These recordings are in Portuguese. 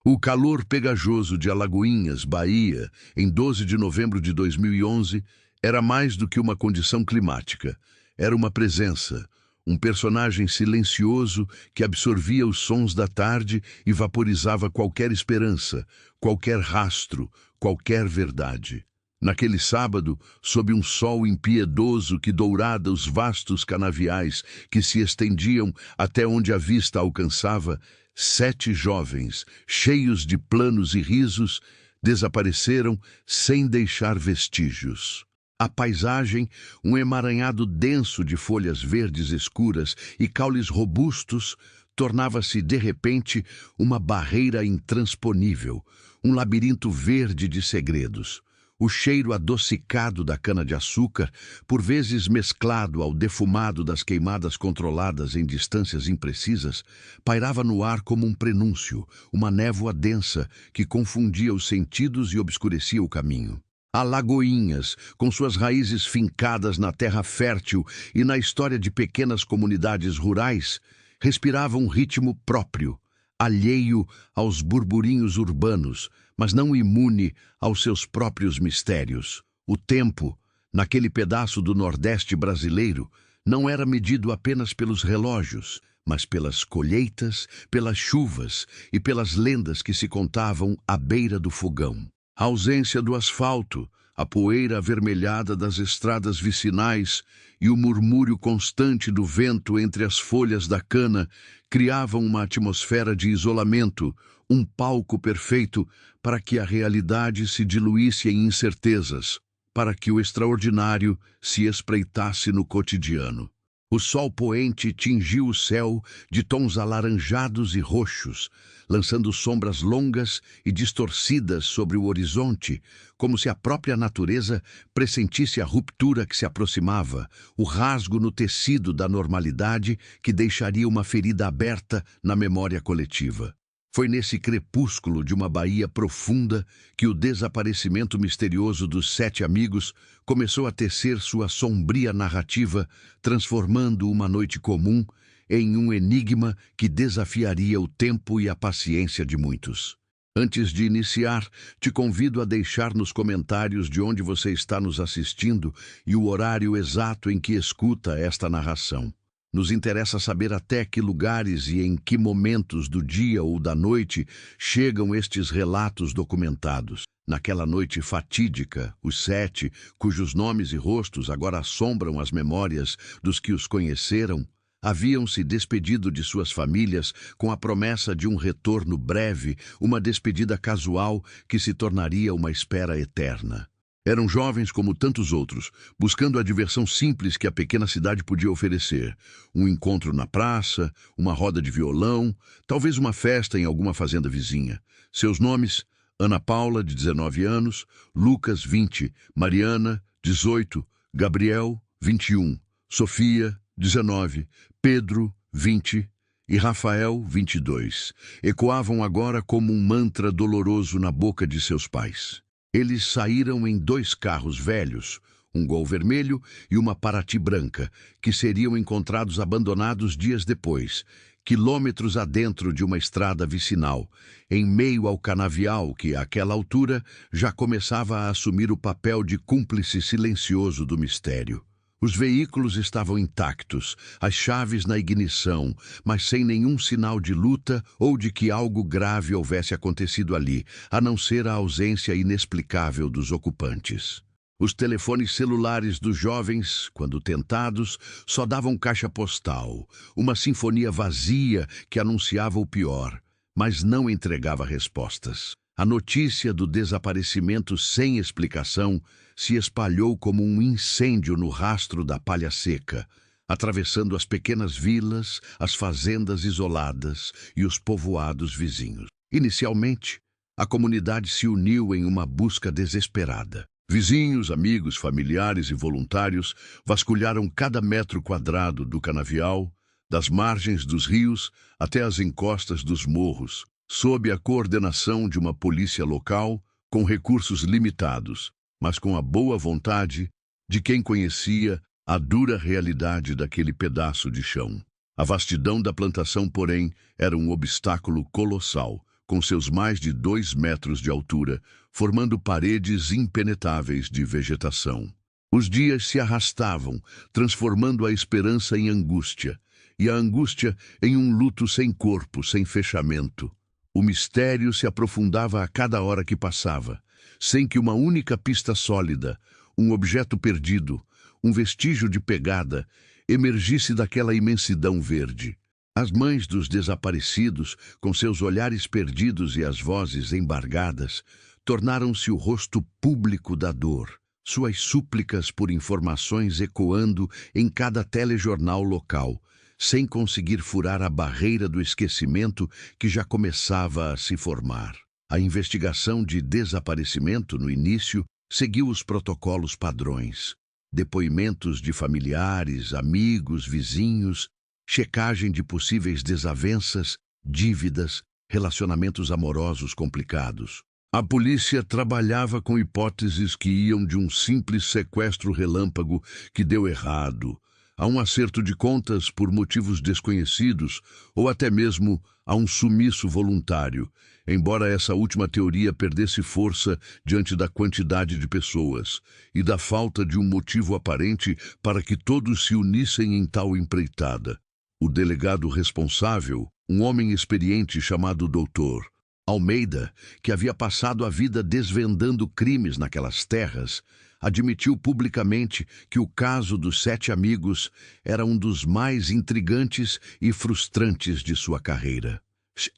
O calor pegajoso de Alagoinhas, Bahia, em 12 de novembro de 2011, era mais do que uma condição climática. Era uma presença, um personagem silencioso que absorvia os sons da tarde e vaporizava qualquer esperança, qualquer rastro, qualquer verdade. Naquele sábado, sob um sol impiedoso que dourava os vastos canaviais que se estendiam até onde a vista alcançava, 7 jovens, cheios de planos e risos, desapareceram sem deixar vestígios. A paisagem, um emaranhado denso de folhas verdes escuras e caules robustos, tornava-se de repente uma barreira intransponível, um labirinto verde de segredos. O cheiro adocicado da cana-de-açúcar, por vezes mesclado ao defumado das queimadas controladas em distâncias imprecisas, pairava no ar como um prenúncio, uma névoa densa que confundia os sentidos e obscurecia o caminho. Alagoinhas, com suas raízes fincadas na terra fértil e na história de pequenas comunidades rurais, respirava um ritmo próprio, alheio aos burburinhos urbanos, mas não imune aos seus próprios mistérios. O tempo, naquele pedaço do Nordeste brasileiro, não era medido apenas pelos relógios, mas pelas colheitas, pelas chuvas e pelas lendas que se contavam à beira do fogão. A ausência do asfalto, a poeira avermelhada das estradas vicinais e o murmúrio constante do vento entre as folhas da cana criavam uma atmosfera de isolamento, um palco perfeito para que a realidade se diluísse em incertezas, para que o extraordinário se espreitasse no cotidiano. O sol poente tingiu o céu de tons alaranjados e roxos, lançando sombras longas e distorcidas sobre o horizonte, como se a própria natureza pressentisse a ruptura que se aproximava, o rasgo no tecido da normalidade que deixaria uma ferida aberta na memória coletiva. Foi nesse crepúsculo de uma Bahia profunda que o desaparecimento misterioso dos 7 amigos começou a tecer sua sombria narrativa, transformando uma noite comum em um enigma que desafiaria o tempo e a paciência de muitos. Antes de iniciar, te convido a deixar nos comentários de onde você está nos assistindo e o horário exato em que escuta esta narração. Nos interessa saber até que lugares e em que momentos do dia ou da noite chegam estes relatos documentados. Naquela noite fatídica, os 7, cujos nomes e rostos agora assombram as memórias dos que os conheceram, haviam se despedido de suas famílias com a promessa de um retorno breve, uma despedida casual que se tornaria uma espera eterna. Eram jovens como tantos outros, buscando a diversão simples que a pequena cidade podia oferecer. Um encontro na praça, uma roda de violão, talvez uma festa em alguma fazenda vizinha. Seus nomes: Ana Paula, de 19 anos, Lucas, 20, Mariana, 18, Gabriel, 21, Sofia, 19, Pedro, 20 e Rafael, 22. Ecoavam agora como um mantra doloroso na boca de seus pais. Eles saíram em 2 carros velhos, um Gol vermelho e uma Paraty branca, que seriam encontrados abandonados dias depois, quilômetros adentro de uma estrada vicinal, em meio ao canavial que, àquela altura, já começava a assumir o papel de cúmplice silencioso do mistério. Os veículos estavam intactos, as chaves na ignição, mas sem nenhum sinal de luta ou de que algo grave houvesse acontecido ali, a não ser a ausência inexplicável dos ocupantes. Os telefones celulares dos jovens, quando tentados, só davam caixa postal, uma sinfonia vazia que anunciava o pior, mas não entregava respostas. A notícia do desaparecimento sem explicação se espalhou como um incêndio no rastro da palha seca, atravessando as pequenas vilas, as fazendas isoladas e os povoados vizinhos. Inicialmente, a comunidade se uniu em uma busca desesperada. Vizinhos, amigos, familiares e voluntários vasculharam cada metro quadrado do canavial, das margens dos rios até as encostas dos morros, sob a coordenação de uma polícia local com recursos limitados, mas com a boa vontade de quem conhecia a dura realidade daquele pedaço de chão. A vastidão da plantação, porém, era um obstáculo colossal, com seus mais de 2 metros de altura, formando paredes impenetráveis de vegetação. Os dias se arrastavam, transformando a esperança em angústia, e a angústia em um luto sem corpo, sem fechamento. O mistério se aprofundava a cada hora que passava, sem que uma única pista sólida, um objeto perdido, um vestígio de pegada, emergisse daquela imensidão verde. As mães dos desaparecidos, com seus olhares perdidos e as vozes embargadas, tornaram-se o rosto público da dor, suas súplicas por informações ecoando em cada telejornal local, sem conseguir furar a barreira do esquecimento que já começava a se formar. A investigação de desaparecimento, no início, seguiu os protocolos padrões. Depoimentos de familiares, amigos, vizinhos, checagem de possíveis desavenças, dívidas, relacionamentos amorosos complicados. A polícia trabalhava com hipóteses que iam de um simples sequestro relâmpago que deu errado, a um acerto de contas por motivos desconhecidos ou até mesmo a um sumiço voluntário, embora essa última teoria perdesse força diante da quantidade de pessoas e da falta de um motivo aparente para que todos se unissem em tal empreitada. O delegado responsável, um homem experiente chamado Dr. Almeida, que havia passado a vida desvendando crimes naquelas terras, admitiu publicamente que o caso dos 7 amigos era um dos mais intrigantes e frustrantes de sua carreira.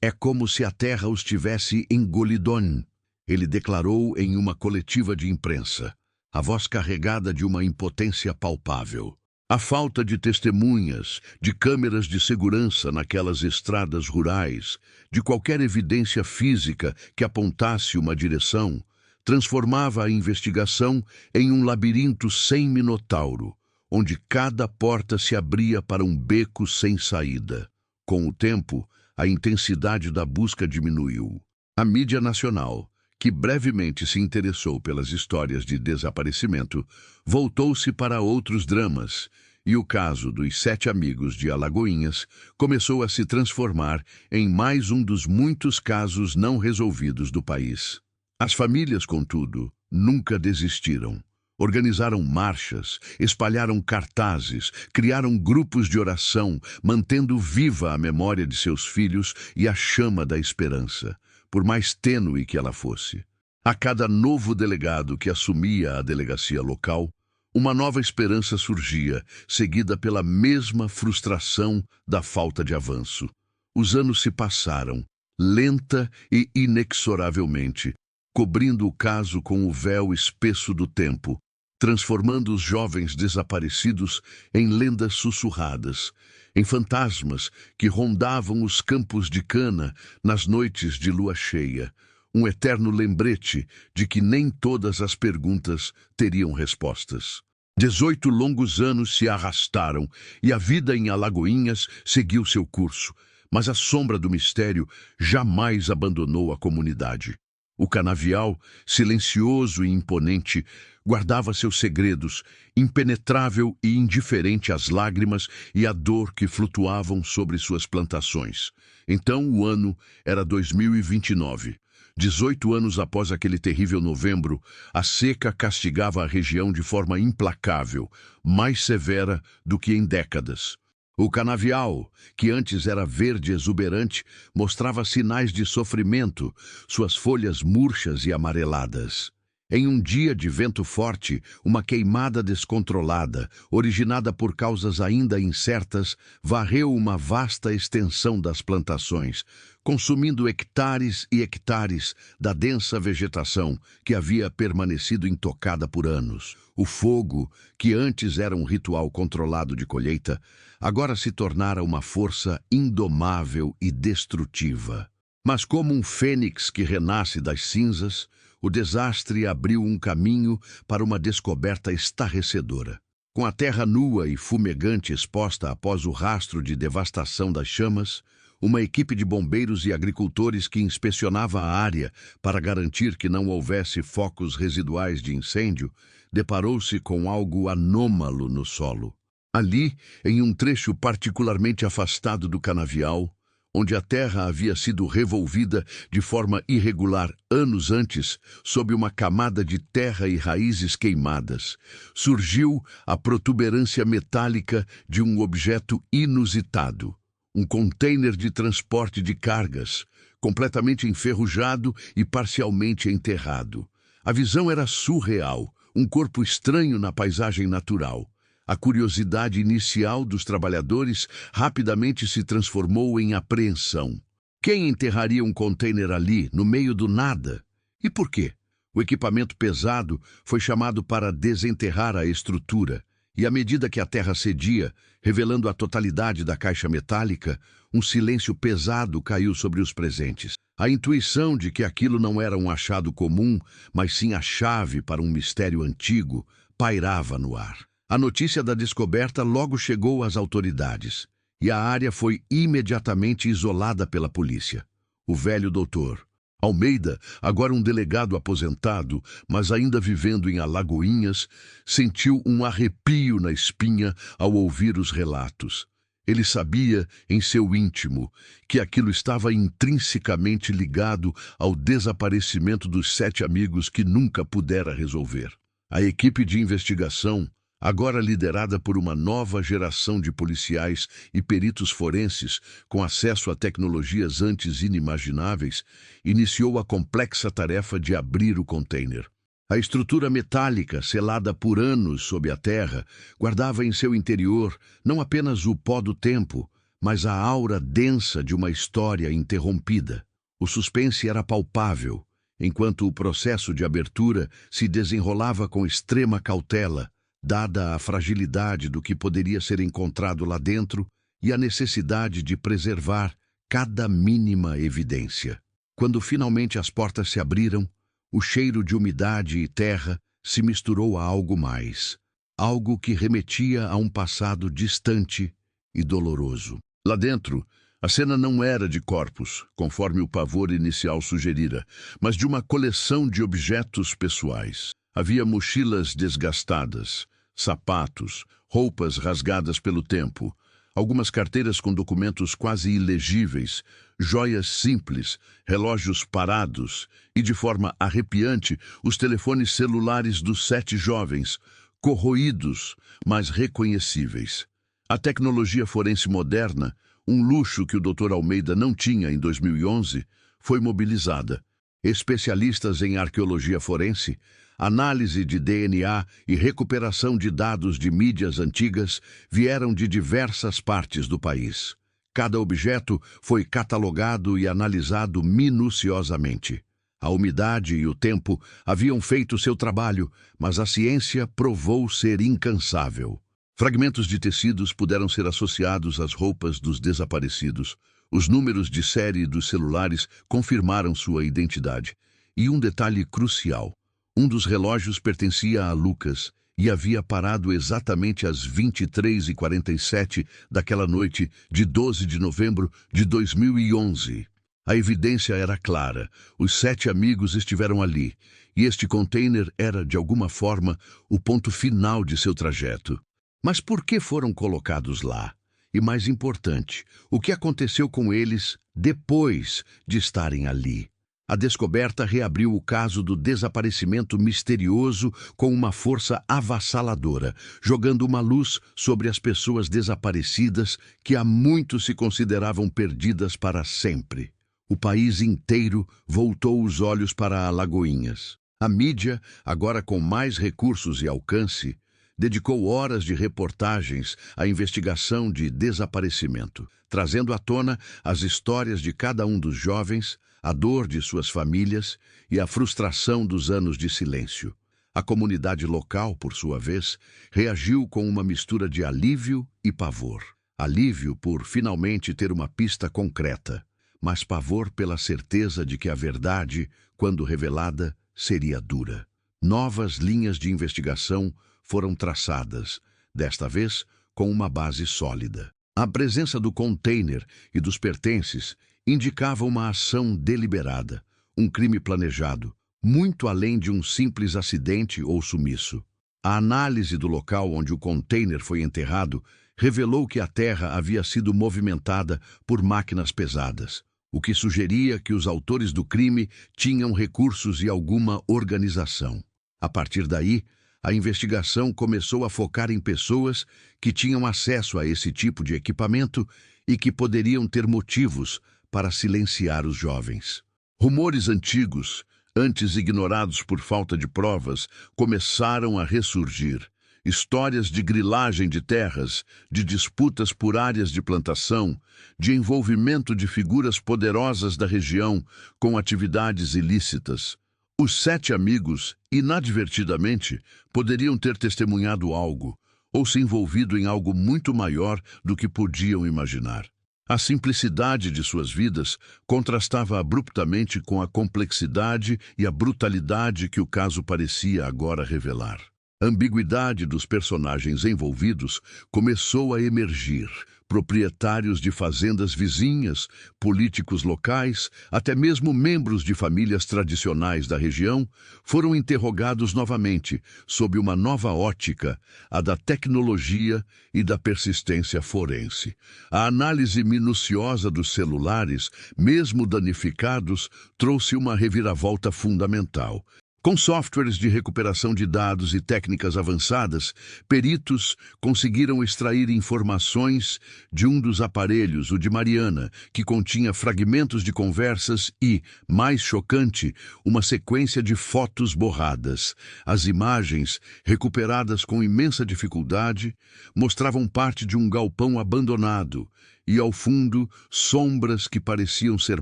É como se a terra os tivesse engolidon, ele declarou em uma coletiva de imprensa, a voz carregada de uma impotência palpável. A falta de testemunhas, de câmeras de segurança naquelas estradas rurais, de qualquer evidência física que apontasse uma direção, transformava a investigação em um labirinto sem minotauro, onde cada porta se abria para um beco sem saída. Com o tempo, a intensidade da busca diminuiu. A mídia nacional, que brevemente se interessou pelas histórias de desaparecimento, voltou-se para outros dramas, e o caso dos 7 amigos de Alagoinhas começou a se transformar em mais um dos muitos casos não resolvidos do país. As famílias, contudo, nunca desistiram. Organizaram marchas, espalharam cartazes, criaram grupos de oração, mantendo viva a memória de seus filhos e a chama da esperança, por mais tênue que ela fosse. A cada novo delegado que assumia a delegacia local, uma nova esperança surgia, seguida pela mesma frustração da falta de avanço. Os anos se passaram, lenta e inexoravelmente, cobrindo o caso com o véu espesso do tempo, transformando os jovens desaparecidos em lendas sussurradas, em fantasmas que rondavam os campos de cana nas noites de lua cheia, um eterno lembrete de que nem todas as perguntas teriam respostas. 18 longos anos se arrastaram e a vida em Alagoinhas seguiu seu curso, mas a sombra do mistério jamais abandonou a comunidade. O canavial, silencioso e imponente, guardava seus segredos, impenetrável e indiferente às lágrimas e à dor que flutuavam sobre suas plantações. Então o ano era 2029. 18 anos após aquele terrível novembro, a seca castigava a região de forma implacável, mais severa do que em décadas. O canavial, que antes era verde exuberante, mostrava sinais de sofrimento, suas folhas murchas e amareladas. Em um dia de vento forte, uma queimada descontrolada, originada por causas ainda incertas, varreu uma vasta extensão das plantações, consumindo hectares e hectares da densa vegetação que havia permanecido intocada por anos. O fogo, que antes era um ritual controlado de colheita, agora se tornara uma força indomável e destrutiva. Mas como um fênix que renasce das cinzas, o desastre abriu um caminho para uma descoberta estarrecedora. Com a terra nua e fumegante exposta após o rastro de devastação das chamas, uma equipe de bombeiros e agricultores que inspecionava a área para garantir que não houvesse focos residuais de incêndio, deparou-se com algo anômalo no solo. Ali, em um trecho particularmente afastado do canavial, onde a terra havia sido revolvida de forma irregular anos antes, sob uma camada de terra e raízes queimadas, surgiu a protuberância metálica de um objeto inusitado, um container de transporte de cargas, completamente enferrujado e parcialmente enterrado. A visão era surreal, um corpo estranho na paisagem natural. A curiosidade inicial dos trabalhadores rapidamente se transformou em apreensão. Quem enterraria um container ali, no meio do nada? E por quê? O equipamento pesado foi chamado para desenterrar a estrutura, e à medida que a terra cedia, revelando a totalidade da caixa metálica, um silêncio pesado caiu sobre os presentes. A intuição de que aquilo não era um achado comum, mas sim a chave para um mistério antigo, pairava no ar. A notícia da descoberta logo chegou às autoridades, e a área foi imediatamente isolada pela polícia. O velho doutor Almeida, agora um delegado aposentado, mas ainda vivendo em Alagoinhas, sentiu um arrepio na espinha ao ouvir os relatos. Ele sabia, em seu íntimo, que aquilo estava intrinsecamente ligado ao desaparecimento dos 7 amigos que nunca pudera resolver. A equipe de investigação, agora liderada por uma nova geração de policiais e peritos forenses com acesso a tecnologias antes inimagináveis, iniciou a complexa tarefa de abrir o container. A estrutura metálica, selada por anos sob a terra, guardava em seu interior não apenas o pó do tempo, mas a aura densa de uma história interrompida. O suspense era palpável, enquanto o processo de abertura se desenrolava com extrema cautela, dada a fragilidade do que poderia ser encontrado lá dentro e a necessidade de preservar cada mínima evidência. Quando finalmente as portas se abriram, o cheiro de umidade e terra se misturou a algo mais, algo que remetia a um passado distante e doloroso. Lá dentro, a cena não era de corpos, conforme o pavor inicial sugerira, mas de uma coleção de objetos pessoais. Havia mochilas desgastadas, sapatos, roupas rasgadas pelo tempo, algumas carteiras com documentos quase ilegíveis, joias simples, relógios parados e, de forma arrepiante, os telefones celulares dos 7 jovens, corroídos, mas reconhecíveis. A tecnologia forense moderna, um luxo que o Dr. Almeida não tinha em 2011, foi mobilizada. Especialistas em arqueologia forense, análise de DNA e recuperação de dados de mídias antigas vieram de diversas partes do país. Cada objeto foi catalogado e analisado minuciosamente. A umidade e o tempo haviam feito seu trabalho, mas a ciência provou ser incansável. Fragmentos de tecidos puderam ser associados às roupas dos desaparecidos. Os números de série dos celulares confirmaram sua identidade. E um detalhe crucial: um dos relógios pertencia a Lucas e havia parado exatamente às 23h47 daquela noite de 12 de novembro de 2011. A evidência era clara. Os 7 amigos estiveram ali, e este container era, de alguma forma, o ponto final de seu trajeto. Mas por que foram colocados lá? E mais importante, o que aconteceu com eles depois de estarem ali? A descoberta reabriu o caso do desaparecimento misterioso com uma força avassaladora, jogando uma luz sobre as pessoas desaparecidas que há muito se consideravam perdidas para sempre. O país inteiro voltou os olhos para Alagoinhas. A mídia, agora com mais recursos e alcance, dedicou horas de reportagens à investigação de desaparecimento, trazendo à tona as histórias de cada um dos jovens, a dor de suas famílias e a frustração dos anos de silêncio. A comunidade local, por sua vez, reagiu com uma mistura de alívio e pavor. Alívio por finalmente ter uma pista concreta, mas pavor pela certeza de que a verdade, quando revelada, seria dura. Novas linhas de investigação foram traçadas, desta vez com uma base sólida. A presença do container e dos pertences indicava uma ação deliberada, um crime planejado, muito além de um simples acidente ou sumiço. A análise do local onde o container foi enterrado revelou que a Terra havia sido movimentada por máquinas pesadas, o que sugeria que os autores do crime tinham recursos e alguma organização. A partir daí, a investigação começou a focar em pessoas que tinham acesso a esse tipo de equipamento e que poderiam ter motivos para silenciar os jovens. Rumores antigos, antes ignorados por falta de provas, começaram a ressurgir. Histórias de grilagem de terras, de disputas por áreas de plantação, de envolvimento de figuras poderosas da região com atividades ilícitas. Os 7 amigos, inadvertidamente, poderiam ter testemunhado algo, ou se envolvido em algo muito maior do que podiam imaginar. A simplicidade de suas vidas contrastava abruptamente com a complexidade e a brutalidade que o caso parecia agora revelar. A ambiguidade dos personagens envolvidos começou a emergir. Proprietários de fazendas vizinhas, políticos locais, até mesmo membros de famílias tradicionais da região, foram interrogados novamente, sob uma nova ótica, a da tecnologia e da persistência forense. A análise minuciosa dos celulares, mesmo danificados, trouxe uma reviravolta fundamental. Com softwares de recuperação de dados e técnicas avançadas, peritos conseguiram extrair informações de um dos aparelhos, o de Mariana, que continha fragmentos de conversas e, mais chocante, uma sequência de fotos borradas. As imagens, recuperadas com imensa dificuldade, mostravam parte de um galpão abandonado e, ao fundo, sombras que pareciam ser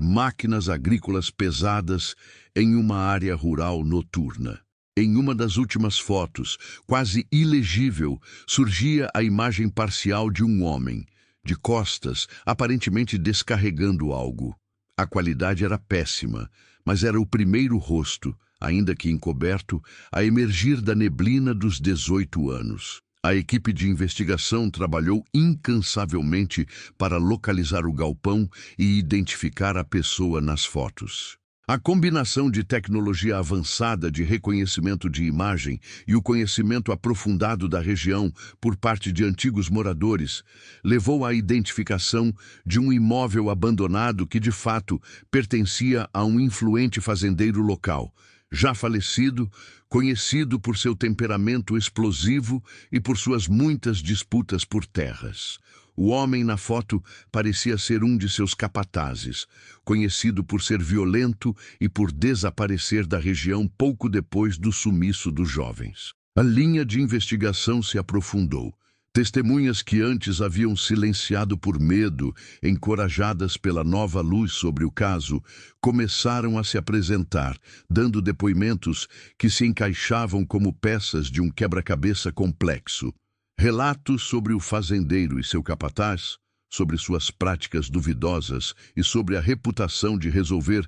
máquinas agrícolas pesadas em uma área rural noturna. Em uma das últimas fotos, quase ilegível, surgia a imagem parcial de um homem, de costas, aparentemente descarregando algo. A qualidade era péssima, mas era o primeiro rosto, ainda que encoberto, a emergir da neblina dos 18 anos. A equipe de investigação trabalhou incansavelmente para localizar o galpão e identificar a pessoa nas fotos. A combinação de tecnologia avançada de reconhecimento de imagem e o conhecimento aprofundado da região por parte de antigos moradores levou à identificação de um imóvel abandonado que, de fato, pertencia a um influente fazendeiro local, já falecido, conhecido por seu temperamento explosivo e por suas muitas disputas por terras. O homem na foto parecia ser um de seus capatazes, conhecido por ser violento e por desaparecer da região pouco depois do sumiço dos jovens. A linha de investigação se aprofundou. Testemunhas que antes haviam silenciado por medo, encorajadas pela nova luz sobre o caso, começaram a se apresentar, dando depoimentos que se encaixavam como peças de um quebra-cabeça complexo. Relatos sobre o fazendeiro e seu capataz, sobre suas práticas duvidosas e sobre a reputação de resolver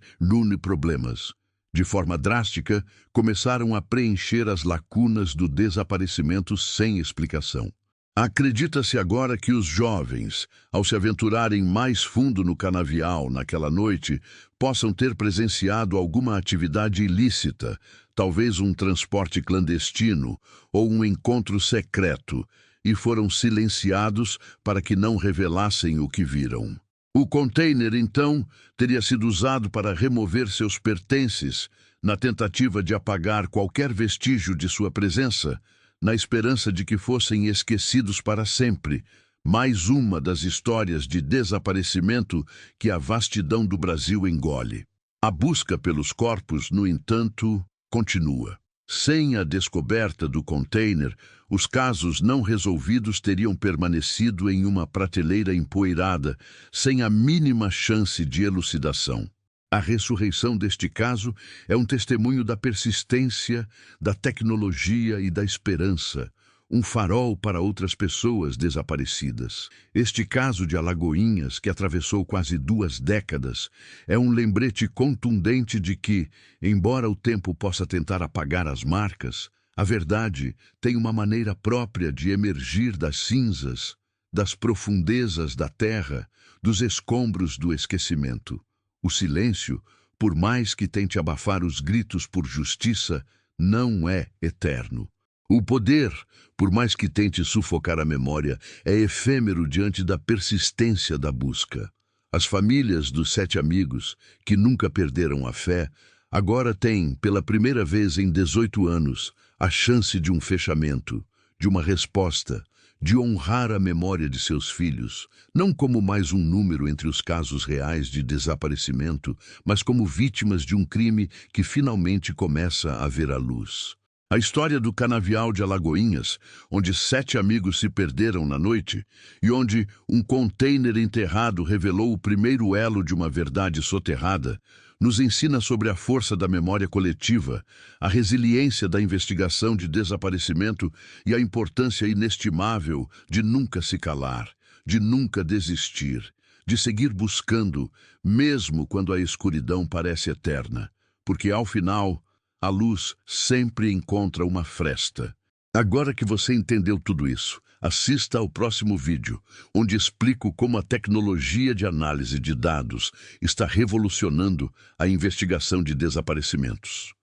problemas. De forma drástica, começaram a preencher as lacunas do desaparecimento sem explicação. Acredita-se agora que os jovens, ao se aventurarem mais fundo no canavial naquela noite, possam ter presenciado alguma atividade ilícita, talvez um transporte clandestino ou um encontro secreto, e foram silenciados para que não revelassem o que viram. O container, então, teria sido usado para remover seus pertences, na tentativa de apagar qualquer vestígio de sua presença, na esperança de que fossem esquecidos para sempre. Mais uma das histórias de desaparecimento que a vastidão do Brasil engole. A busca pelos corpos, no entanto, continua. Sem a descoberta do container, os casos não resolvidos teriam permanecido em uma prateleira empoeirada, sem a mínima chance de elucidação. A ressurreição deste caso é um testemunho da persistência, da tecnologia e da esperança, um farol para outras pessoas desaparecidas. Este caso de Alagoinhas, que atravessou quase 2 décadas, é um lembrete contundente de que, embora o tempo possa tentar apagar as marcas, a verdade tem uma maneira própria de emergir das cinzas, das profundezas da terra, dos escombros do esquecimento. O silêncio, por mais que tente abafar os gritos por justiça, não é eterno. O poder, por mais que tente sufocar a memória, é efêmero diante da persistência da busca. As famílias dos 7 amigos, que nunca perderam a fé, agora têm, pela primeira vez em 18 anos, a chance de um fechamento, de uma resposta, de honrar a memória de seus filhos, não como mais um número entre os casos reais de desaparecimento, mas como vítimas de um crime que finalmente começa a ver a luz. A história do canavial de Alagoinhas, onde 7 amigos se perderam na noite e onde um container enterrado revelou o primeiro elo de uma verdade soterrada, nos ensina sobre a força da memória coletiva, a resiliência da investigação de desaparecimento e a importância inestimável de nunca se calar, de nunca desistir, de seguir buscando, mesmo quando a escuridão parece eterna, porque ao final a luz sempre encontra uma fresta. Agora que você entendeu tudo isso, assista ao próximo vídeo, onde explico como a tecnologia de análise de dados está revolucionando a investigação de desaparecimentos.